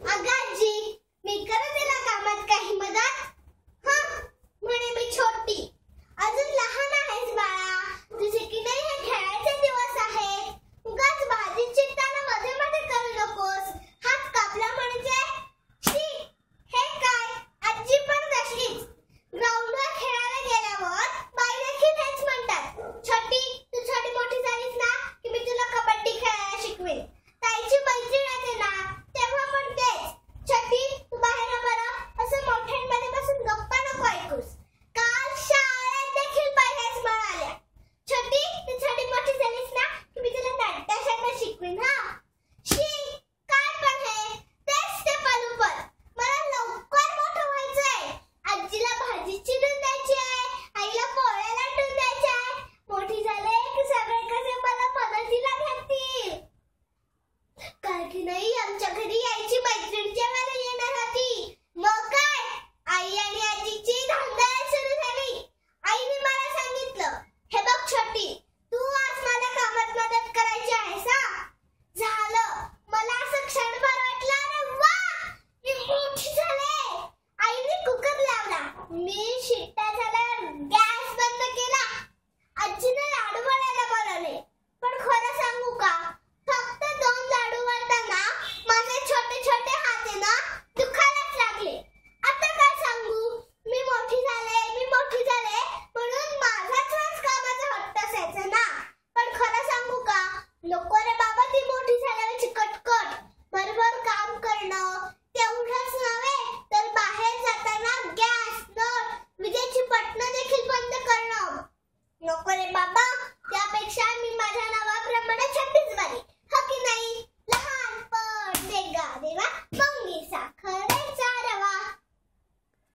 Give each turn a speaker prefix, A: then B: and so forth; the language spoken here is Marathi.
A: अगं आजी, मी करू तिला कामात काही मदत? म्हणे मी छोटी, अजून लहान आहेस बाळा, तुझे की नाही हे खेळायचे दिवस आहेत. उगाच भाजी चिरताना मध्ये मध्ये करू नकोस. हात कापला म्हणजे शी, हे काय? आजी पण तशीच. ग्राउंडवर खेळायला गेल्यावर बाई देखील हेच म्हणतात, छोटी तू छोटी मोठी झालीस ना की मी तुला कबड्डी खेळायला शिकवेन. ताईची मैत्रीण येते ना तेव्हा पण तेच, छोटी तू बाहेर बरं, असं मोठ्यांमध्ये बसून गप्पा नको ऐकूस. काल शाळेत देखील बाई हेच म्हणाल्या, छोटी तू छोटी मोठी झालीस ना की मी तुला नाट्यशास्त्र शिकवेन. शी, काय पण हे? तेच ते पलूपल. मला लवकर मोठं व्हायचंय. आजीला भाजी चिरून द्यायची आहे, आईला पोळ्या लाटून द्यायच्या आहे. मोठी झाले की सगळे कसे मला मदतीला घेतील. काय की नाही आमच्या घरी यायची मैत्रीण जेवायला येणार होती. मग काय, आई आणि आजीची धांदल सुरू झाली. आईने मला सांगितलं, हे बघ छोटी, तू आज मला कामात मदत करायची आहेस. झालं, मला असं क्षणभर वाटलं, अरे वा, मी मोठी झाले. आईने कुकर लावला, मी शिट्ट्या झाल्यावर गॅस बंद केला. आजीने लाडू वळायला बोलावले, पण खरं सांगू का, फक्त 2 लाडू वळताना माझे छोटे छोटे हात दुखायलाच लागले. आता काय सांगू, मी मोठी झाले म्हणून माझाच रोज कामाचा हट्ट असायचा ना. पण खरं सांगू का, नको रे बाबा ती मोठी झाल्यावरची कटकट. बरोबर काम करणं, तेवढंच नव्हे तर बाहेर जाताना गॅस, नळ, विजेची बटणं देखील बंद करणं. नको रे बाबा, त्यापेक्षा मी माझ्या नावाप्रमाणे 26 वाली, हो की नाही? लहानपण देगा देवा, मुंगी साखर.